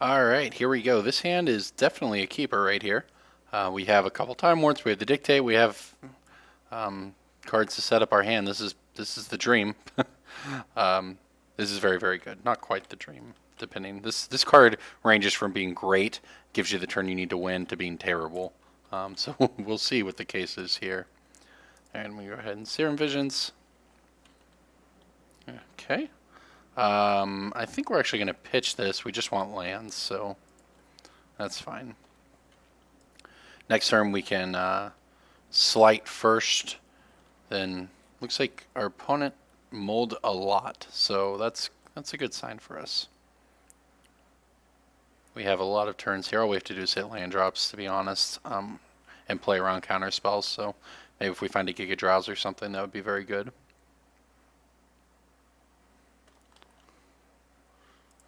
Alright, here we go. This hand is definitely a keeper right here. We have a couple time warps, we have the dictate, we have cards to set up our hand. This is the dream. um, this is very, very good. Not quite the dream, depending. This card ranges from being great, gives you the turn you need to win, to being terrible. So we'll see what the case is here. And we go ahead and Serum Visions. Okay. I think we're actually going to pitch this. We just want lands, so that's fine. Next turn we can slight first. Then looks like our opponent mulled a lot, so that's a good sign for us. We have a lot of turns here. All we have to do is hit land drops, to be honest, and play around counter spells. So maybe if we find a Giga Drowse or something, that would be very good.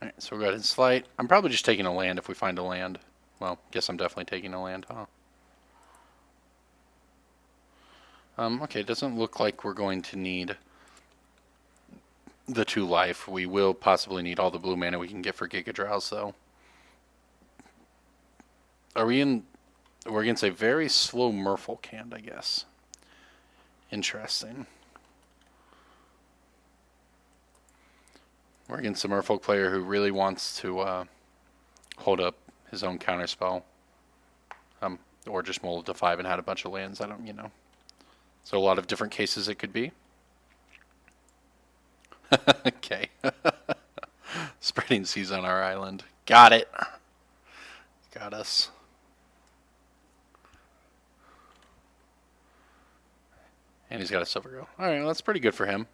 Alright, so we'll go ahead and slight. I'm probably just taking a land if we find a land. Well, guess I'm definitely taking a land, huh? Okay, it doesn't look like we're going to need the 2 life. We will possibly need all the blue mana we can get for Giga Drowse, though. Are we in... We're against a very slow Merfolk hand, I guess. Interesting. We're against a Merfolk player who really wants to hold up his own counterspell. Or just molded to 5 and had a bunch of lands. I don't, So a lot of different cases it could be. Okay. Spreading seas on our island. Got it. Got us. And he's got a Silver Go. Alright, well, that's pretty good for him.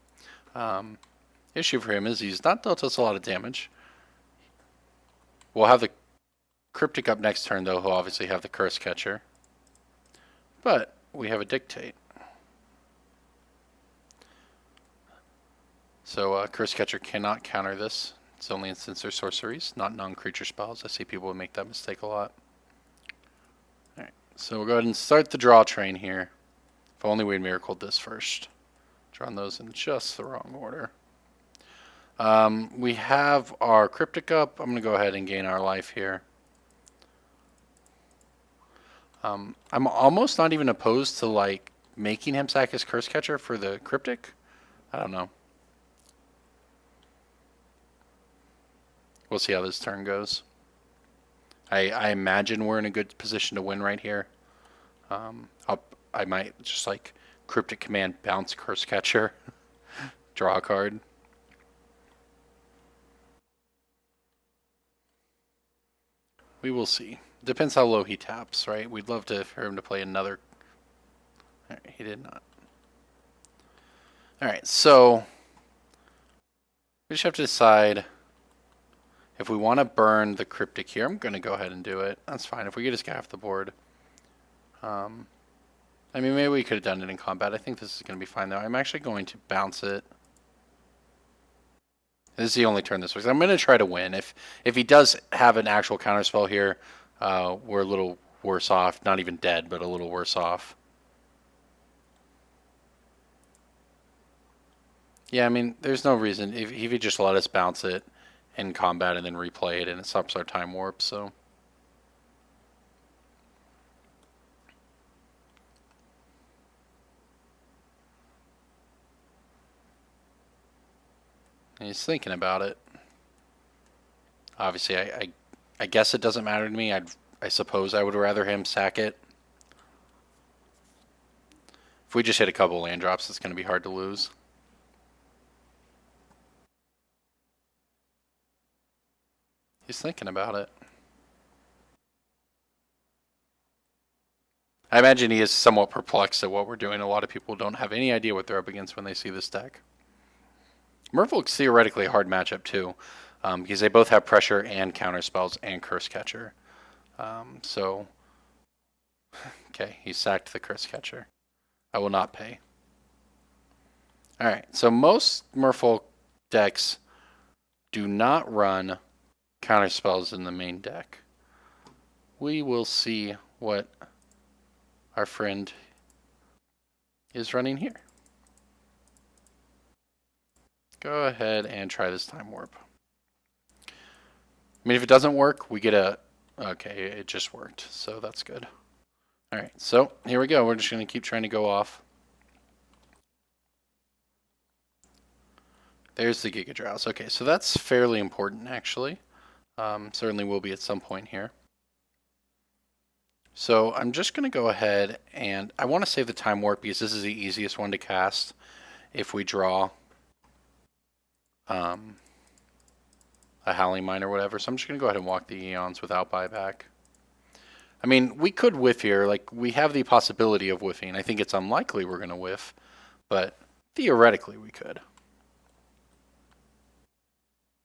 Issue for him is he's not dealt us a lot of damage. We'll have the Cryptic up next turn, though. He'll obviously have the Curse Catcher. But we have a Dictate. So Curse Catcher cannot counter this. It's only instants or sorceries, not non-creature spells. I see people make that mistake a lot. Alright, so we'll go ahead and start the draw train here. If only we had miracled this first. Drawn those in just the wrong order. We have our Cryptic up. I'm going to go ahead and gain our life here. I'm almost not even opposed to like making him sack his Curse Catcher for the Cryptic. I don't know. We'll see how this turn goes. I imagine we're in a good position to win right here. I might just like Cryptic Command, bounce Curse Catcher, draw a card. We will see. Depends how low he taps, right? We'd love for him to play another. All right, he did not. All right, so we just have to decide if we want to burn the Cryptic here. I'm going to go ahead and do it. That's fine. If we get this guy off the board. I mean, maybe we could have done it in combat. I think this is going to be fine, though. I'm actually going to bounce it. This is the only turn this works. I'm going to try to win. If he does have an actual counterspell here, we're a little worse off. Not even dead, but a little worse off. Yeah, I mean, there's no reason. If he just let us bounce it in combat and then replay it, and it stops our time warp, so... He's thinking about it. Obviously, I guess it doesn't matter to me. I suppose I would rather him sack it. If we just hit a couple land drops, it's going to be hard to lose. He's thinking about it. I imagine he is somewhat perplexed at what we're doing. A lot of people don't have any idea what they're up against when they see this deck. Merfolk's theoretically a hard matchup too, because they both have pressure and counter spells and Curse Catcher. So, okay, he sacked the Curse Catcher. I will not pay. Alright, so most Merfolk decks do not run counter spells in the main deck. We will see what our friend is running here. Go ahead and try this time warp. I mean, if it doesn't work, we get a... Okay, it just worked, so that's good. All right, so here we go. We're just going to keep trying to go off. There's the Giga Drowse. Okay, so that's fairly important, actually. Certainly will be at some point here. So I'm just going to go ahead and I want to save the Time Warp because this is the easiest one to cast if we draw a Howling Mine or whatever. So I'm just going to go ahead and walk the Eons without buyback. I mean, we could whiff here. Like, we have the possibility of whiffing. I think it's unlikely we're going to whiff, but theoretically we could.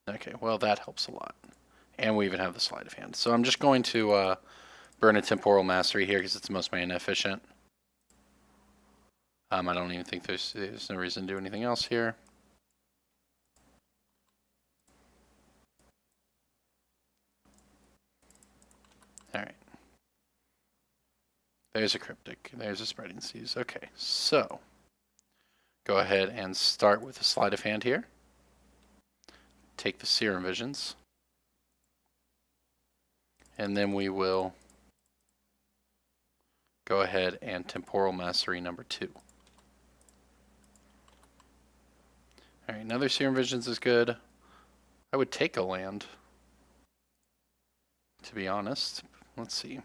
Okay, well, that helps a lot. And we even have the Sleight of Hand. So I'm just going to burn a Temporal Mastery here because it's the most mana efficient. I don't even think there's no reason to do anything else here. Alright. There's a Cryptic. There's a Spreading Seas. Okay, so go ahead and start with a Sleight of Hand here. Take the Serum Visions. And then we will go ahead and Temporal Mastery number 2. Alright, another Serum Visions is good. I would take a land, to be honest. Let's see.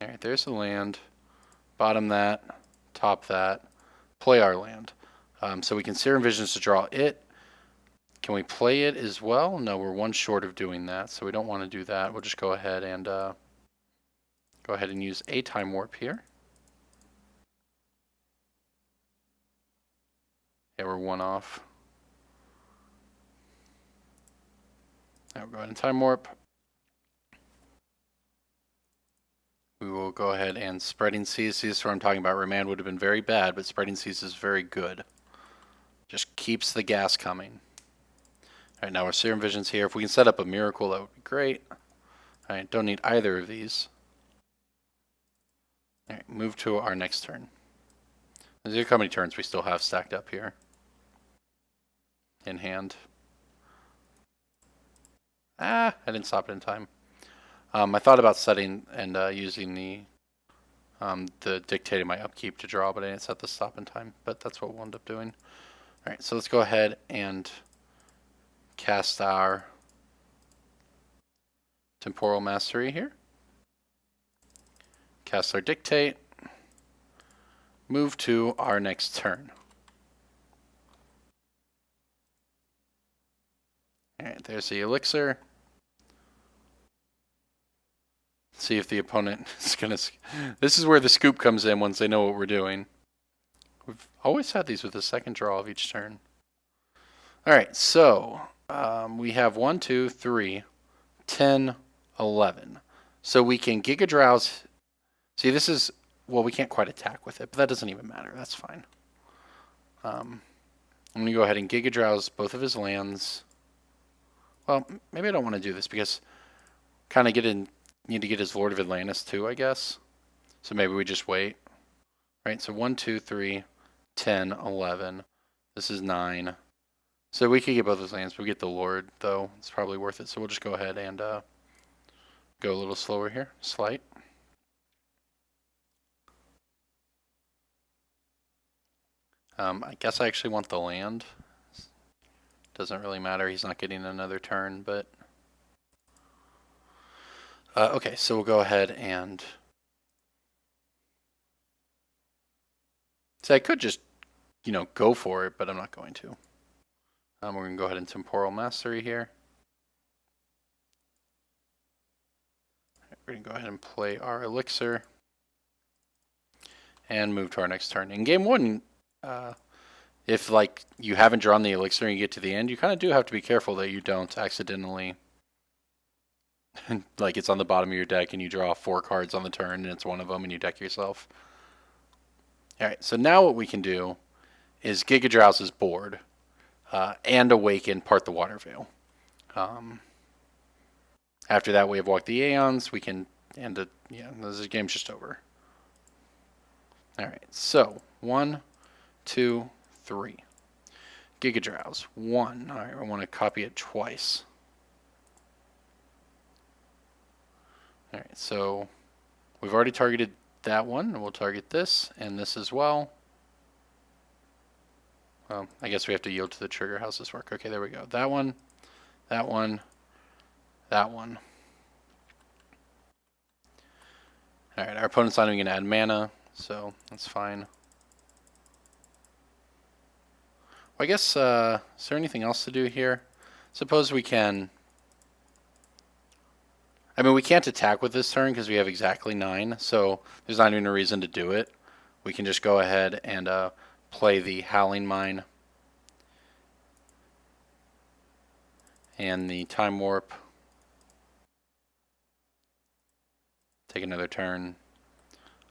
Alright, there's the land. Bottom that, top that, play our land. So we can Serum Visions to draw it. Can we play it as well? No, we're one short of doing that, so we don't want to do that. We'll just go ahead and use a Time Warp here. Yeah, we're one off. Now we'll go ahead and Time Warp. We will go ahead and Spreading Seas. See, this is what I'm talking about. Remand would have been very bad, but Spreading Seas is very good. Just keeps the gas coming. Alright, now our Serum Vision's here. If we can set up a Miracle, that would be great. Alright, don't need either of these. Alright, move to our next turn. Let's see how many turns we still have stacked up here. In hand. I didn't stop it in time. I thought about setting and using the dictating my upkeep to draw, but I didn't set the stop in time. But that's what we'll end up doing. Alright, so let's go ahead and cast our Temporal Mastery here. Cast our Dictate. Move to our next turn. Alright, there's the Elixir. See if the opponent is going to... This is where the scoop comes in once they know what we're doing. We've always had these with the second draw of each turn. Alright, so we have 1, 2, 3, 10, 11. So we can Giga Drowse. See, this is... Well, we can't quite attack with it, but that doesn't even matter. That's fine. I'm going to go ahead and Giga Drowse both of his lands. Well, maybe I don't want to do this because kind of need to get his Lord of Atlantis too, I guess. So maybe we just wait. Right, so 1, 2, 3, 10, 11. This is 9. So we could get both his lands, but we get the Lord, though. It's probably worth it. So we'll just go ahead and go a little slower here. Slight. I guess I actually want the land. Doesn't really matter. He's not getting another turn, but... okay, so we'll go ahead and... So I could just, go for it, but I'm not going to. We're going to go ahead and Temporal Mastery here. We're going to go ahead and play our Elixir. And move to our next turn. In game 1, if you haven't drawn the Elixir and you get to the end, you kind of do have to be careful that you don't accidentally... it's on the bottom of your deck and you draw 4 cards on the turn and it's one of them and you deck yourself. Alright, so now what we can do is Giga Drowse's board and Awaken Part the Water Veil. After that, we have Walk the Aeons. We can end it. Yeah, this game's just over. Alright, so 1, 2, 3. Giga Drowse. 1. All right, I want to copy it twice. All right, so we've already targeted that one. We'll target this and this as well. Well, I guess we have to yield to the trigger. How's this work? Okay, there we go. That one, that one, that one. All right, our opponent's not even going to add mana, so that's fine. Well, I guess, is there anything else to do here? Suppose we can... I mean, we can't attack with this turn because we have exactly 9, so there's not even a reason to do it. We can just go ahead and play the Howling Mine and the Time Warp. Take another turn.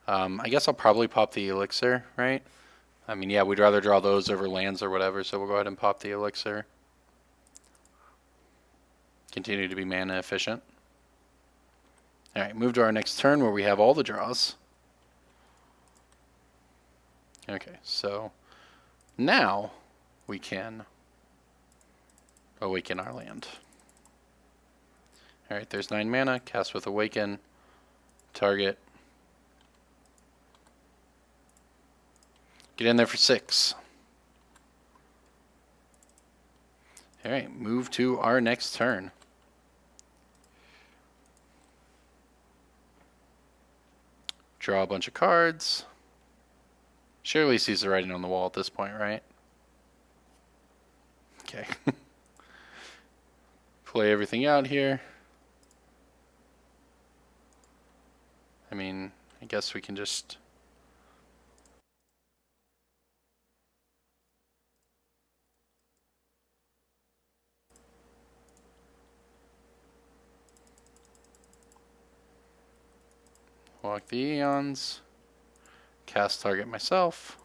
I guess I'll probably pop the Elixir, right? I mean, yeah, we'd rather draw those over lands or whatever, so we'll go ahead and pop the Elixir. Continue to be mana efficient. Alright, move to our next turn where we have all the draws. Okay, so now we can awaken our land. Alright, there's 9 mana, cast with Awaken, target. Get in there for 6. Alright, move to our next turn. Draw a bunch of cards. Surely sees the writing on the wall at this point, right? Okay. Play everything out here. I mean, I guess we can just... walk the Eons. Cast target myself.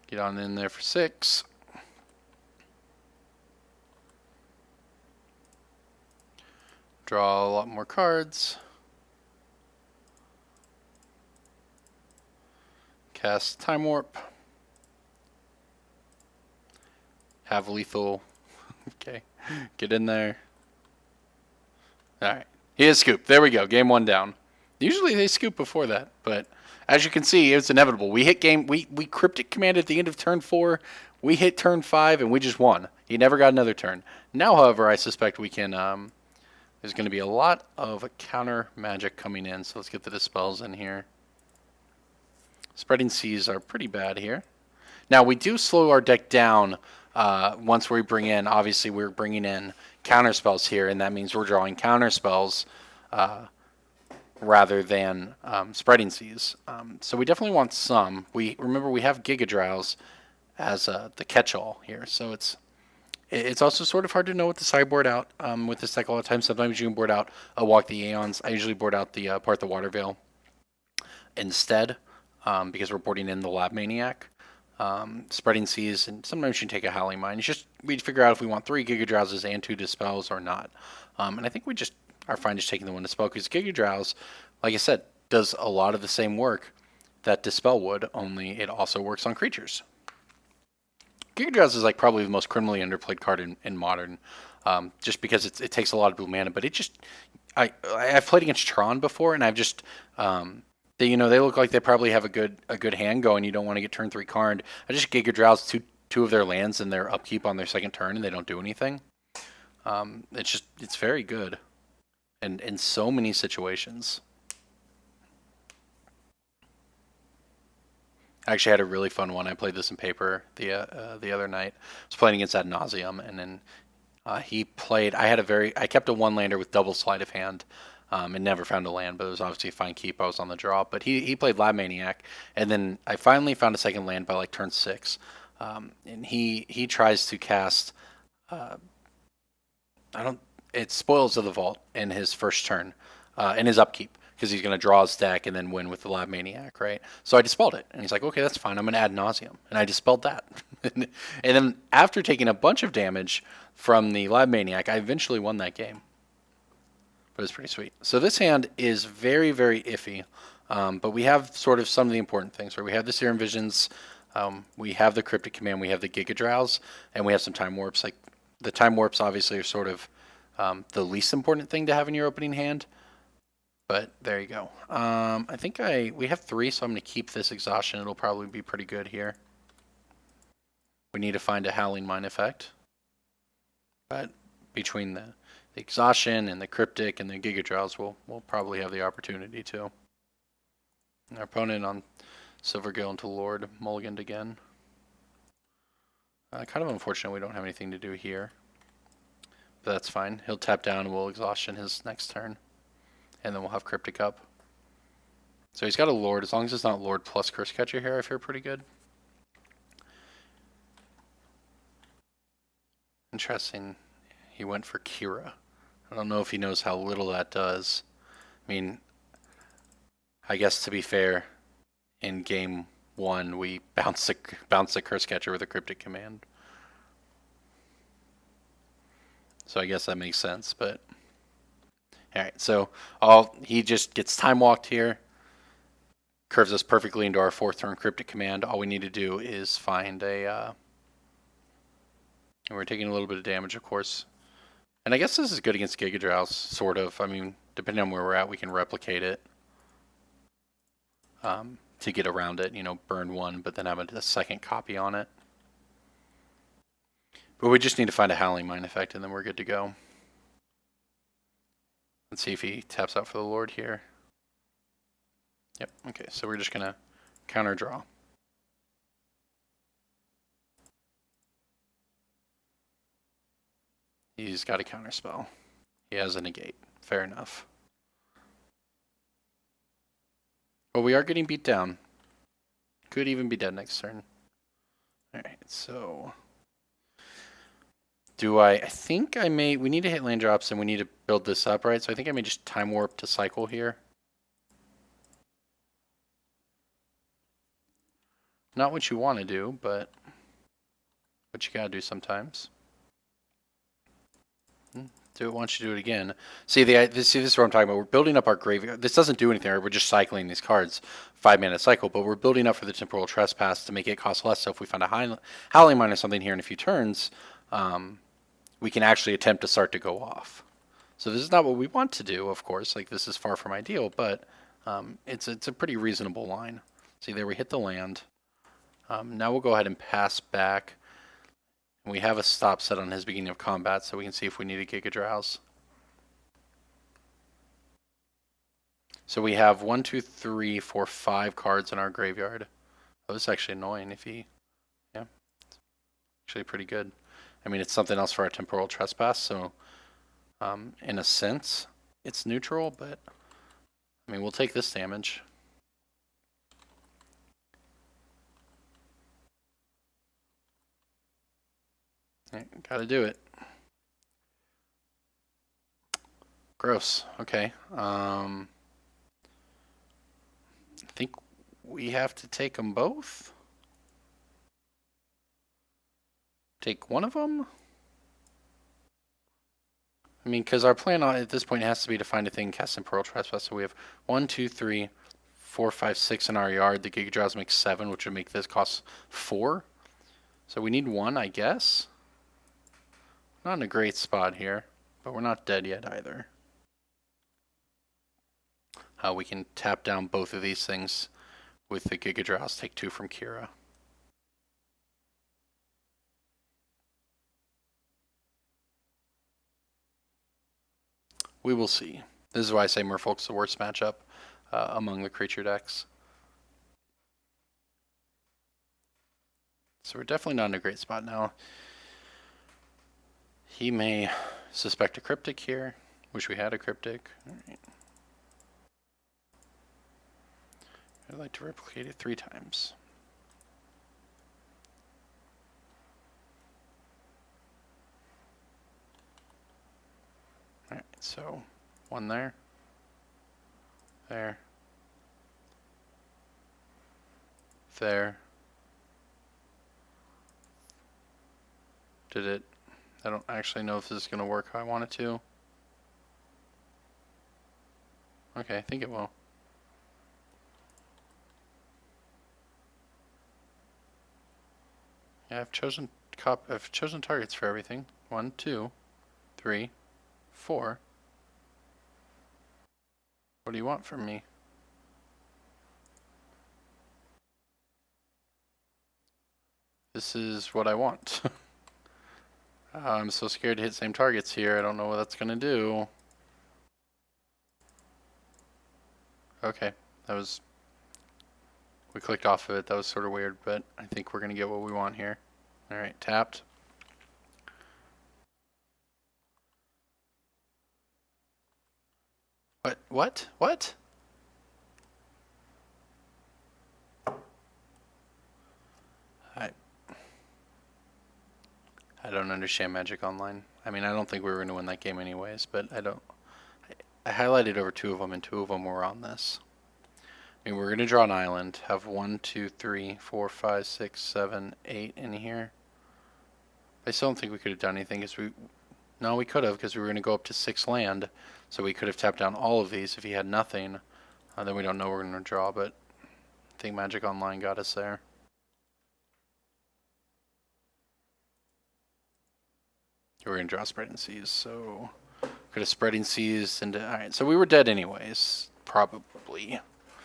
Get on in there for 6. Draw a lot more cards. Cast Time Warp. Have lethal. Okay. Get in there. Alright. He has scoop. There we go. Game 1 down. Usually they scoop before that, but as you can see, it's inevitable. We hit game. We cryptic command at the end of turn 4. We hit turn 5, and we just won. He never got another turn. Now, however, I suspect we can. There's going to be a lot of counter magic coming in, so let's get the dispels in here. Spreading Seas are pretty bad here. Now we do slow our deck down once we bring in. Obviously, we're bringing in counter spells here, and that means we're drawing counter spells rather than Spreading Seas. So we definitely want some. Remember we have Giga Drowse as the catch-all here, so it's also sort of hard to know what to sideboard out with this deck a lot of times. Sometimes you can board out a Walk the Aeons. I usually board out the Part the Water Veil instead because we're boarding in the Lab Maniac. Spreading Seas, and sometimes you can take a Howling Mine. It's just we figure out if we want 3 Giga Drowses and 2 Dispels or not. And I think we just are fine just taking the one Dispel because Giga Drowse, like I said, does a lot of the same work that Dispel would, only it also works on creatures. Giga Drowse is like probably the most criminally underplayed card in Modern, just because it takes a lot of blue mana, but it just... I've played against Tron before, and I've just... they look like they probably have a good hand going. You don't want to get turn 3 card. I just Giga Drowse two of their lands and their upkeep on their second turn, and they don't do anything. It's very good, and in so many situations. I actually had a really fun one. I played this in paper the other night. I was playing against Ad Nauseam, and then he played. I kept a 1-lander with double sleight of hand. And never found a land, but it was obviously a fine keep. I was on the draw, but he played Lab Maniac, and then I finally found a second land by like turn 6, and he tries to cast it's Spoils of the Vault in his first turn, in his upkeep, because he's going to draw his deck and then win with the Lab Maniac, right? So I dispelled it, and he's like, okay, that's fine. I'm going to Ad Nauseam, and I dispelled that, and then after taking a bunch of damage from the Lab Maniac, I eventually won that game. But it's pretty sweet. So this hand is very, very iffy, but we have sort of some of the important things. Where we have the Serum Visions, We have the Cryptic Command, we have the Giga Drowse, and we have some Time Warps. Like the Time Warps obviously are sort of the least important thing to have in your opening hand. But there you go. I think we have 3, so I'm going to keep this Exhaustion. It'll probably be pretty good here. We need to find a Howling Mine effect. But between the Exhaustion and the Cryptic and the Giga Drowse, we'll probably have the opportunity to. And our opponent on Silvergill into Lord mulliganed again. Kind of unfortunate we don't have anything to do here. But that's fine. He'll tap down and we'll Exhaustion his next turn. And then we'll have Cryptic up. So he's got a Lord. As long as it's not Lord plus Curse Catcher here, I feel pretty good. Interesting. He went for Kira. I don't know if he knows how little that does. I mean, I guess to be fair, in game 1 we bounce the Curse Catcher with a Cryptic Command. So I guess that makes sense, but alright, so he just gets time walked here, curves us perfectly into our 4th turn Cryptic Command. All we need to do is find a and we're taking a little bit of damage, of course. And I guess this is good against Giga Drowse, sort of. I mean, depending on where we're at, we can replicate it to get around it, you know, burn 1, but then have a second copy on it. But we just need to find a Howling Mine effect, and then we're good to go. Let's see if he taps out for the Lord here. Yep, okay, so we're just going to counter draw. He's got a counter spell. He has a negate. Fair enough. Well, we are getting beat down. Could even be dead next turn. Alright, so I think we need to hit land drops and we need to build this up, right? So I think I may just Time Warp to cycle here. Not what you want to do, but what you gotta do sometimes. Do it once, you do it again. See, this is what I'm talking about. We're building up our graveyard. This doesn't do anything, right? We're just cycling these cards, 5-mana cycle, but we're building up for the Temporal Trespass to make it cost less. So if we find a Howling Mine or something here in a few turns, we can actually attempt to start to go off. So this is not what we want to do, of course. Like, this is far from ideal, but it's a pretty reasonable line. See, there we hit the land. Now we'll go ahead and pass back. We have a stop set on his beginning of combat, so we can see if we need a Giga Drowse. So we have 1, 2, 3, 4, 5 cards in our graveyard. Oh, this is actually annoying if he... Yeah. Actually pretty good. I mean, it's something else for our Temporal Trespass, so in a sense, it's neutral, but I mean, we'll take this damage. Gotta do it. Gross. Okay. I think we have to take them both. Take one of them? I mean, because our plan at this point has to be to find a thing cast in Temporal Trespass. So we have 1, 2, 3, 4, 5, 6 in our yard. The Giga Drowse makes 7, which would make this cost 4. So we need 1, I guess. Not in a great spot here, but we're not dead yet either. We can tap down both of these things with the Giga Drowse, take 2 from Kira. We will see. This is why I say Merfolk's the worst matchup among the creature decks. So we're definitely not in a great spot now. He may suspect a Cryptic here. Wish we had a Cryptic. All right. I'd like to replicate it 3 times. Alright, so 1 there. There. There. Did it? I don't actually know if this is going to work how I want it to. Okay, I think it will. Yeah, I've chosen targets for everything. 1, 2, 3, 4. What do you want from me? This is what I want. I'm so scared to hit same targets here. I don't know what that's gonna do. Okay, that was... We clicked off of it. That was sort of weird, but I think we're gonna get what we want here. Alright, tapped. What? What? What? I don't understand Magic Online. I mean, I don't think we were going to win that game anyways, but I don't... I highlighted over 2 of them, and 2 of them were on this. I mean, we're going to draw an island, have 1, 2, 3, 4, 5, 6, 7, 8 in here. I still don't think we could have done anything, because we... No, we could have, because we were going to go up to 6 land, so we could have tapped down all of these if he had nothing. Then we don't know we're going to draw, but I think Magic Online got us there. We're going to draw Spreading Seas, so... Could have Spreading Seas into... Alright, so we were dead anyways, probably.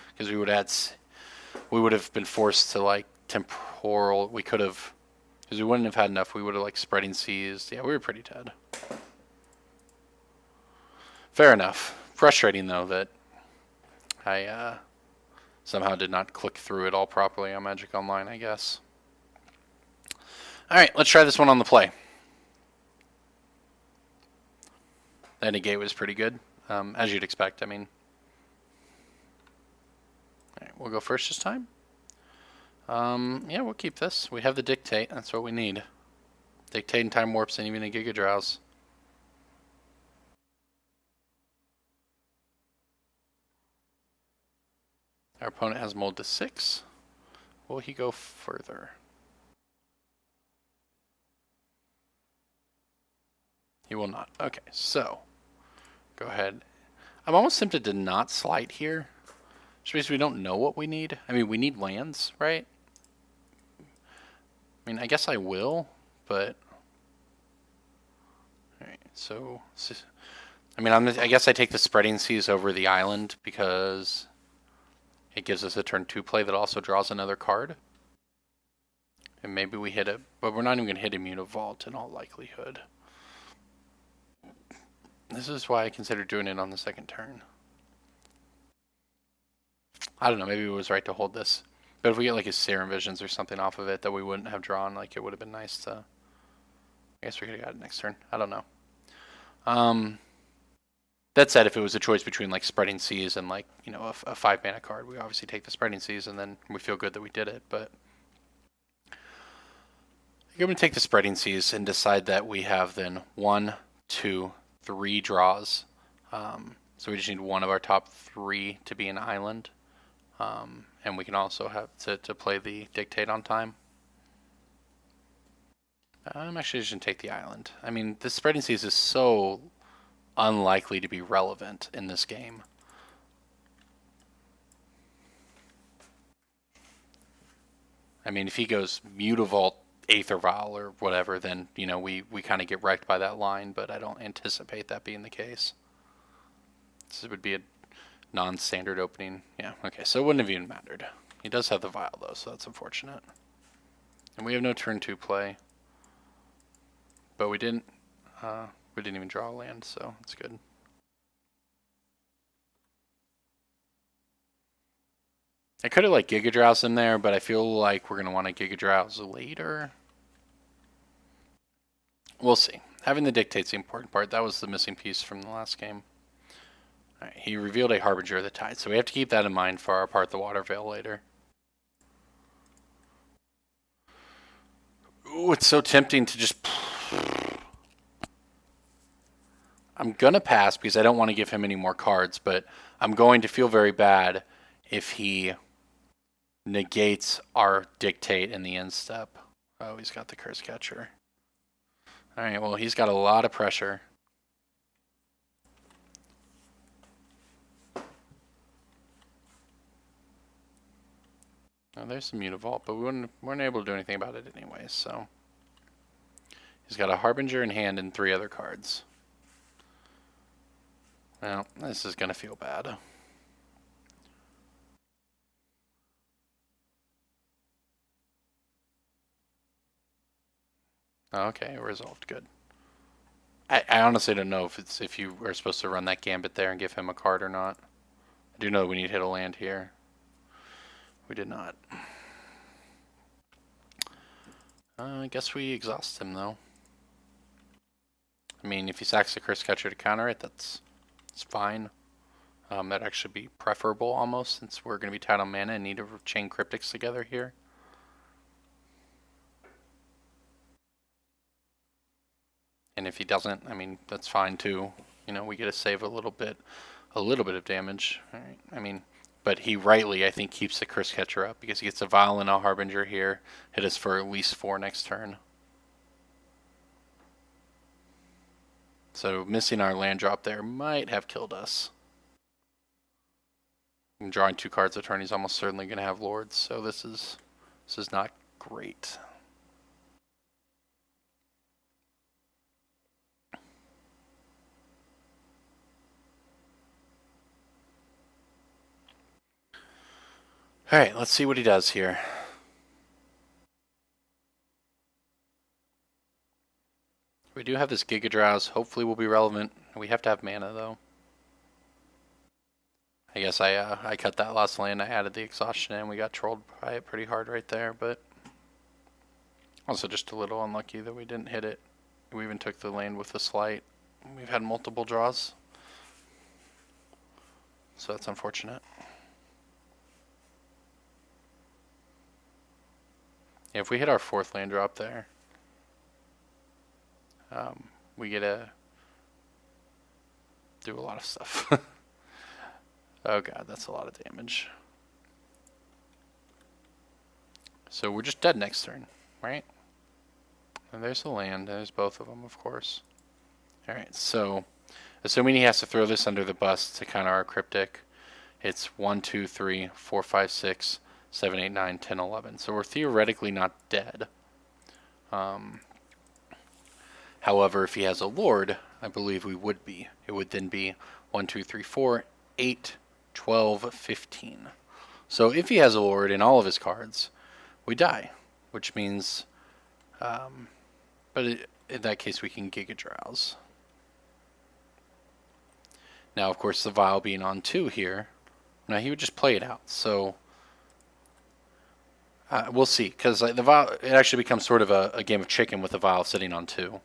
Because we would have been forced to, like, temporal... We could have... Because we wouldn't have had enough, we would have, like, Spreading Seas. Yeah, we were pretty dead. Fair enough. Frustrating, though, that I somehow did not click through it all properly on Magic Online, I guess. Alright, let's try this one on the play. That negate was pretty good, as you'd expect, I mean. Alright, we'll go first this time. Yeah, we'll keep this. We have the Dictate, that's what we need. Dictate and Time Warps and even a Giga Drowse. Our opponent has mold to 6. Will he go further? He will not. Okay, so go ahead. I'm almost tempted to not slide here. Just because we don't know what we need. I mean, we need lands, right? I mean, I guess I will, but... Alright, so... I mean, I guess I take the Spreading Seas over the island because it gives us a turn 2 play that also draws another card. And maybe we hit it, but we're not even going to hit Immunivault in all likelihood. This is why I considered doing it on the second turn. I don't know, maybe it was right to hold this. But if we get like a Serum Visions or something off of it that we wouldn't have drawn, like it would have been nice to... I guess we could have got it next turn. I don't know. That said, if it was a choice between like Spreading Seas and like, you know, a 5 mana card, we obviously take the Spreading Seas and then we feel good that we did it, but... I'm going to take the Spreading Seas and decide that we have then 1, 2, 3 draws. So we just need one of our top 3 to be an island. And we can also have to play the Dictate on time. I'm actually just going to take the island. I mean, the Spreading Seas is so unlikely to be relevant in this game. I mean, if he goes Mutavault, Aether Vial, or whatever, then, you know, we kind of get wrecked by that line, but I don't anticipate that being the case. This would be a non-standard opening. Yeah, okay, so it wouldn't have even mattered. He does have the Vial, though, so that's unfortunate. And we have no turn 2 play. But we didn't even draw a land, so it's good. I could have like Giga Drowse in there, but I feel like we're going to want to Giga Drowse later. We'll see. Having the Dictate's the important part. That was the missing piece from the last game. Alright, he revealed a Harbinger of the Tide, so we have to keep that in mind for our Part the Water Veil later. Ooh, it's so tempting to just... I'm going to pass because I don't want to give him any more cards, but I'm going to feel very bad if he negates our Dictate in the end step. Oh, he's got the Curse Catcher. Alright, well, he's got a lot of pressure. Now there's the Mutavault, but we weren't able to do anything about it anyway, so. He's got a Harbinger in hand and 3 other cards. Well, this is going to feel bad. Okay, resolved. Good. I honestly don't know if you are supposed to run that gambit there and give him a card or not. I do know we need to hit a land here. We did not. I guess we exhaust him though. I mean, if he sacks the Curse Catcher to counter it, it's fine. That'd actually be preferable almost, since we're going to be tight on mana and need to chain Cryptics together here. And if he doesn't, I mean, that's fine too. You know, we get to save a little bit of damage. All right. I mean, but he rightly, I think, keeps the Curse Catcher up because he gets a Vial and a Harbinger here. Hit us for at least 4 next turn. So missing our land drop there might have killed us. And drawing 2 cards a turn, he's almost certainly going to have Lords. So this is not great. All right, let's see what he does here. We do have this Giga Drowse. Hopefully will be relevant. We have to have mana though. I guess I cut that last land. I added the exhaustion in. We got trolled by it pretty hard right there, but also just a little unlucky that we didn't hit it. We even took the land with a slight. We've had multiple draws, so that's unfortunate. Yeah, if we hit our 4th land drop there, we get to do a lot of stuff. Oh god, that's a lot of damage. So we're just dead next turn, right? And there's the land. There's both of them, of course. Alright, so assuming he has to throw this under the bus to counter our Cryptic, it's 1, 2, 3, 4, 5, 6, 7, 8, 9, 10, 11. So we're theoretically not dead. However, if he has a Lord, I believe we would be. It would then be 1, 2, 3, 4, 8, 12, 15. So if he has a Lord in all of his cards, we die, which means, but in that case we can Giga Drowse. Now, of course, the Vial being on 2 here, now he would just play it out. So we'll see, because the Vial, it actually becomes sort of a game of chicken with the Vial sitting on 2.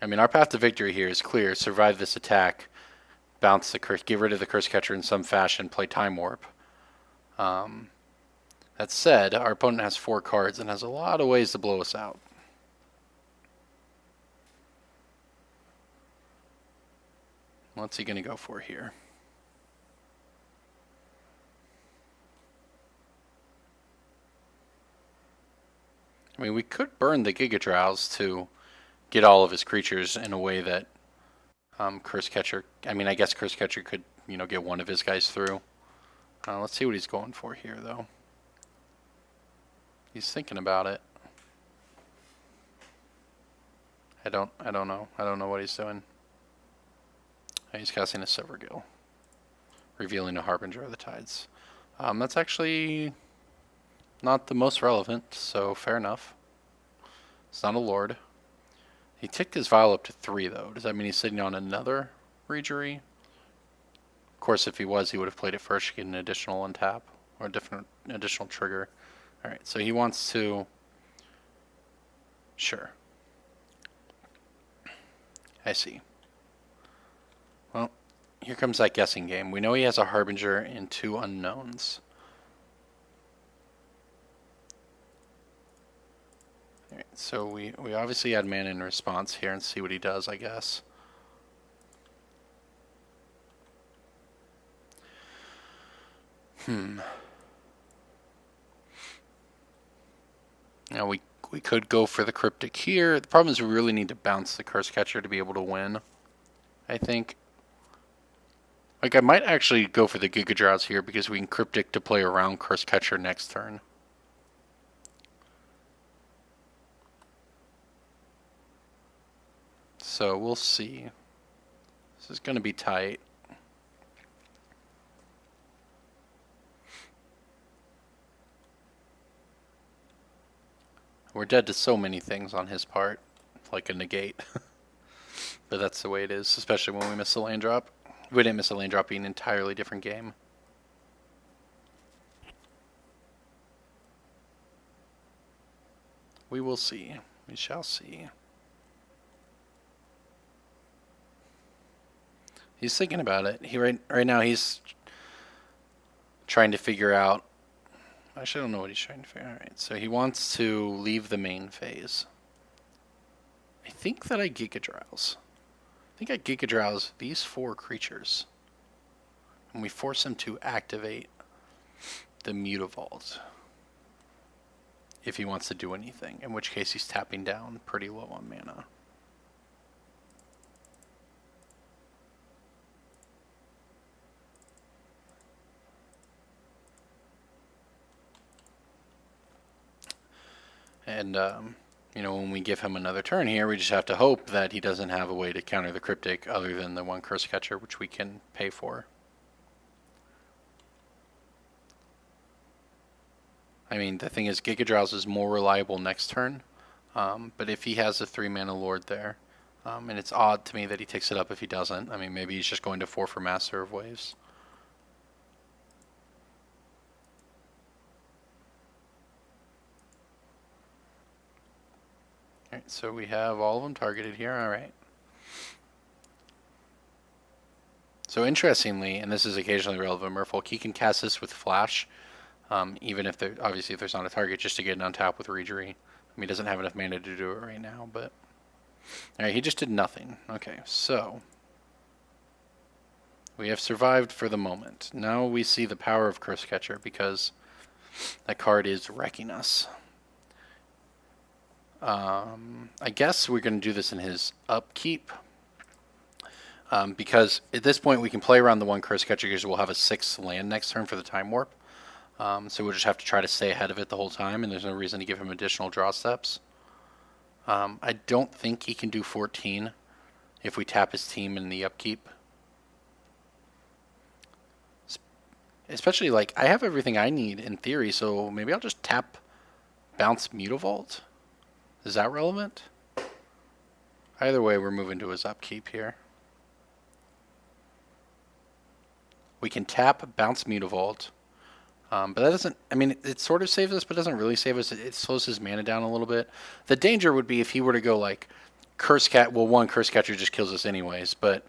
I mean, our path to victory here is clear. Survive this attack, bounce the curse, get rid of the Curse Catcher in some fashion, play Time Warp. That said, our opponent has 4 cards and has a lot of ways to blow us out. What's he going to go for here? I mean, we could burn the Giga Drowse to get all of his creatures in a way that Curse Catcher, I mean, I guess Curse Catcher could, you know, get one of his guys through. Let's see what he's going for here, though. He's thinking about it. I don't know. I don't know what he's doing. He's casting a Silvergill, revealing a Harbinger of the Tides. That's actually not the most relevant, so fair enough. It's not a Lord. He ticked his Vial up to 3, though. Does that mean he's sitting on another Regery? Of course, if he was, he would have played it first to get an additional untap, or a different additional trigger. Alright, so he wants to... Sure. I see. Well, here comes that guessing game. We know he has a Harbinger and 2 unknowns. Alright, so we obviously add mana in response here and see what he does, I guess. Now we could go for the Cryptic here. The problem is we really need to bounce the Curse Catcher to be able to win, I think. Like, I might actually go for the Giga Drowse here because we can Cryptic to play around Curse Catcher next turn. So we'll see. This is going to be tight. We're dead to so many things on his part, like a negate. But that's the way it is, especially when we miss a land drop. If we didn't miss a land drop, it'd be an entirely different game. We will see. We shall see. He's thinking about it. Right now he's trying to figure out. Actually, I don't know what he's trying to figure out. All right, so he wants to leave the main phase. I think that I Giga Drowse. I think I Giga Drowse these 4 creatures. And we force him to activate the Mutavault. If he wants to do anything. In which case he's tapping down pretty low on mana. And, you know, when we give him another turn here, we just have to hope that he doesn't have a way to counter the Cryptic other than the 1 Curse Catcher, which we can pay for. I mean, the thing is, Giga Drowse is more reliable next turn, but if he has a 3-mana Lord there, and it's odd to me that he takes it up if he doesn't. I mean, maybe he's just going to 4 for Master of Waves. Alright, so we have all of them targeted here, alright. So interestingly, and this is occasionally relevant, Merfolk, he can cast this with Flash, even if obviously if there's not a target, just to get it on tap with Reejerey. I mean, he doesn't have enough mana to do it right now, but... Alright, he just did nothing. Okay, so... we have survived for the moment. Now we see the power of Curse Catcher because that card is wrecking us. I guess we're going to do this in his upkeep. Because at this point we can play around the 1 Curse Catcher because we'll have a 6th land next turn for the Time Warp. So we'll just have to try to stay ahead of it the whole time, and there's no reason to give him additional draw steps. I don't think he can do 14 if we tap his team in the upkeep. Especially, like, I have everything I need in theory, so maybe I'll just tap Bounce Mutavault. Is that relevant? Either way, we're moving to his upkeep here. We can tap Bounce Mutavault. But that doesn't, I mean, it sort of saves us, but doesn't really save us. It slows his mana down a little bit. The danger would be if he were to go, like, well, 1 Curse Catcher just kills us anyways, but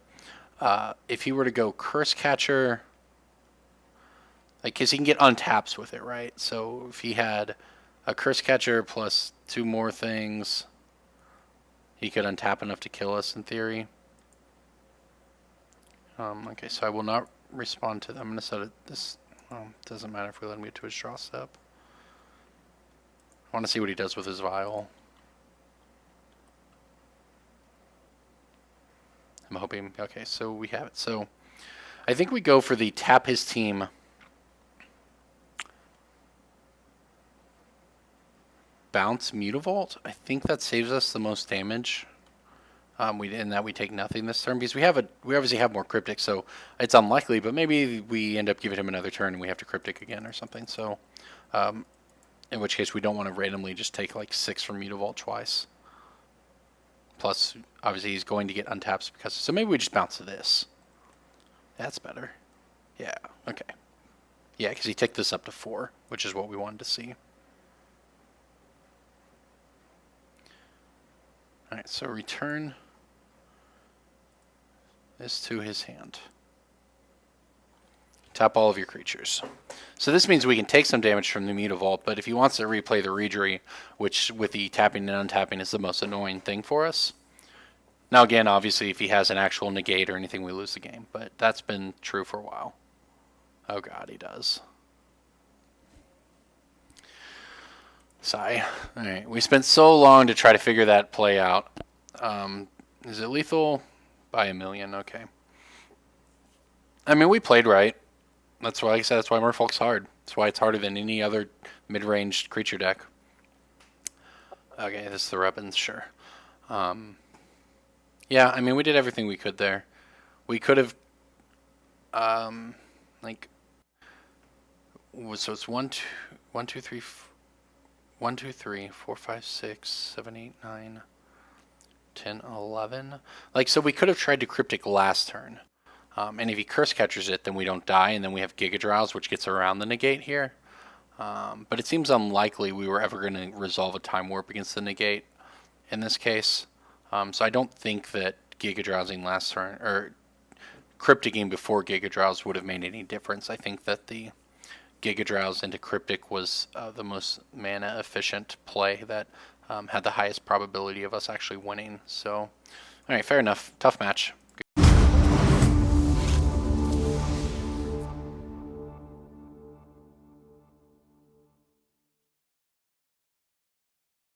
if he were to go Curse Catcher, like, because he can get untaps with it, right? So if he had a Curse Catcher plus 2 more things, he could untap enough to kill us in theory. Okay, so I will not respond to them. I'm going to set it this. Doesn't matter if we let him get to his draw step. I want to see what he does with his vial. I'm hoping. Okay, so we have it. So I think we go for the tap his team. Bounce Mutavault. I think that saves us the most damage. In that we take nothing this turn because we obviously have more Cryptic, so it's unlikely. But maybe we end up giving him another turn and we have to Cryptic again or something. So, in which case we don't want to randomly just take like 6 from Mutavault twice. Plus, obviously he's going to get untaps because. So maybe we just bounce to this. That's better. Yeah. Okay. Yeah, because he ticked this up to 4, which is what we wanted to see. All right. So return this to his hand. Tap all of your creatures. So this means we can take some damage from the Mutavault, but if he wants to replay the Reejerey, which with the tapping and untapping is the most annoying thing for us. Now again, obviously if he has an actual negate or anything, we lose the game, but that's been true for a while. Oh god, he does. Sigh. Alright, we spent so long to try to figure that play out. Is it lethal? By 1 million, okay. I mean, we played right. That's why, like I said, that's why Merfolk's hard. That's why it's harder than any other mid-range creature deck. Okay, this is the weapons, sure. Yeah, I mean, we did everything we could there. We could have, like, so it's 1, 2, 3, 4, 5, 6, 7, 8, 9, 10, 11. Like, so we could have tried to Cryptic last turn. And if he Curse Catchers it, then we don't die, and then we have Giga Drowse, which gets around the negate here. But it seems unlikely we were ever going to resolve a Time Warp against the negate in this case. So I don't think that Giga Drowsing last turn, or Crypticing before Giga Drowse would have made any difference. I think that the Giga Drowse into Cryptic was the most mana efficient play that had the highest probability of us actually winning. So, all right, fair enough. Tough match.